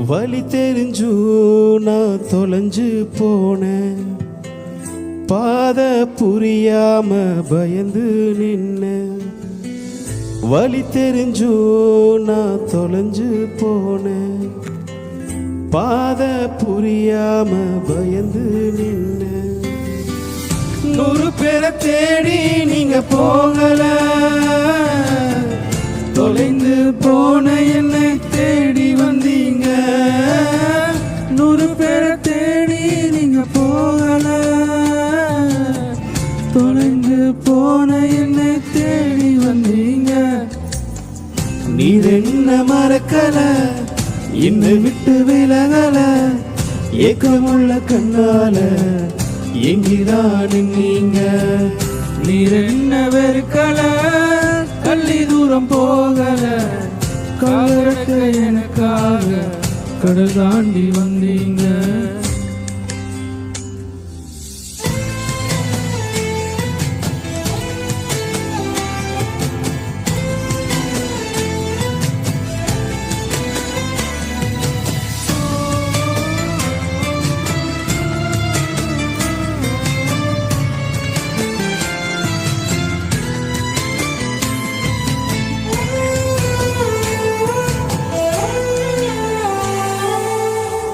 வழி தெரிஞ்சு நான் தொலைஞ்சு போனேன், பாத புரியாம பயந்து நின்ன. வழி தெரிஞ்சு நான் தொலைஞ்சு போனேன், பாத புரியாம பயந்து நின்ன. 100 பேரை தேடி நீங்க போகல, தொலைந்து போன என்னை தேடி வந்தீங்க. 100 பேரை தேடி நீங்க போகல, தொலைந்து போன என்னை தேடி வந்தீங்க. நீர் என்ன மறக்கல, என்னை விட்டு விலகல, ஏக்கமுள்ள கண்ணால எங்கிதான் நீங்க. நீர் என்ன வெறுக்கல, கள்ளி தூரம் போகல, காலக்க எனக்காக கடல் தாண்டி வந்தீங்க.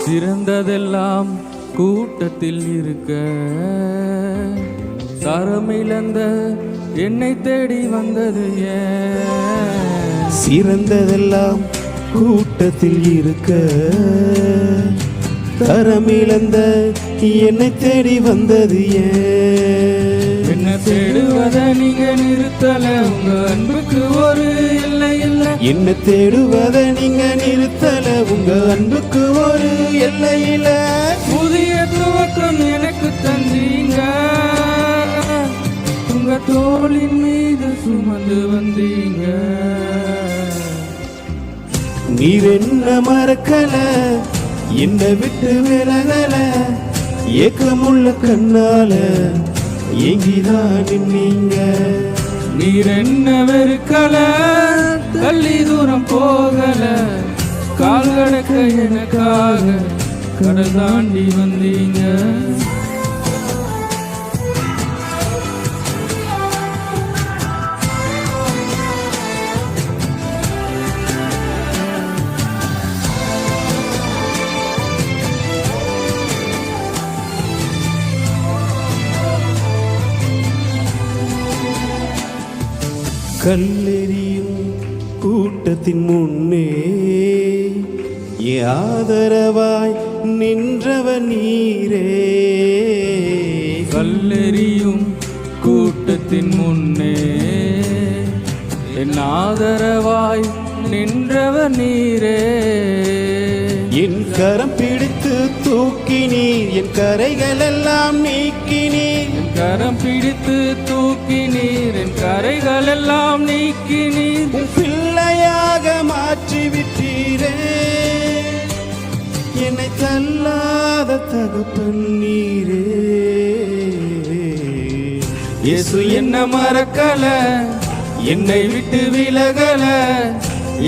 சிறந்ததெல்லாம் கூட்டத்தில் இருக்க, தரமிழந்த என்னை தேடி வந்தது ஏன்? சிறந்ததெல்லாம் கூட்டத்தில் இருக்க, தரமிழந்த என்னை தேடி வந்தது ஏன்? என்ன தேடுவத நீங்க நிறுத்தல, உங்க அன்புக்கு ஒரு எல்லை இல்லை. என்ன தேடுவத நீங்க நிறுத்தல, உங்க அன்புக்கு ஒரு எல்லை இல்லை. புதிய துவக்கம் எனக்கு தந்தீங்க, உங்க தோளின் மீது சுமந்து வந்தீங்க. நீர் என்ன மறக்கல, என்னை விட்டு விலகல, ஏக்கமுள்ள கண்ணால எங்கிதான் நீங்க. நீர் என்ன வெறுக்கல, கள்ளி தூரம் போகல, கால் கடக்க எனக்காக கடல் தாண்டி வந்தீங்க. கல்லெறியும் கூட்டத்தின் முன்னே ஆதரவாய் நின்றவன் நீரே. கல்லெறியும் கூட்டத்தின் முன்னே என் ஆதரவாய் நின்றவர் நீரே. என் கரம் பிடித்து தூக்கினீர், என் கரைகள் எல்லாம் நீக்கினீர். என் கரம் பிடித்து தூக்கினீர், என் கரைகள் எல்லாம் நீக்கினீர். உன் பிள்ளையாக மாற்றி விட்டீரே, என்னை தள்ளாத தகப்பன் நீரே. இயேசு என்ன மறக்கல, என்னை விட்டு விலகல,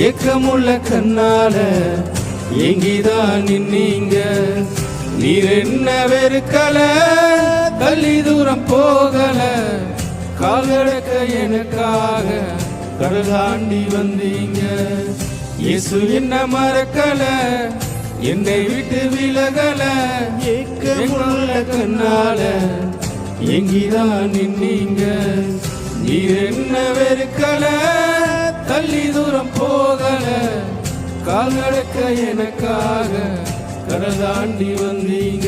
ஏக்கமுள்ள கண்ணால எங்கிதான் நீங்க. நீர் என்ன வெறுக்கல, தள்ளி தூரம் போகல, கால் கடக்க எனக்காக கடல் தாண்டி வந்தீங்க. இயேசு என்ன மறக்கல, என்னை விட்டு விலகல, ஏக்கமுள்ள கண்ணால எங்கிதான் நீங்க. நீர் என்ன வெறுக்கல, தள்ளி தூரம் போகல, கால் கடக்க எனக்காக கடல் தாண்டி வந்தீங்க.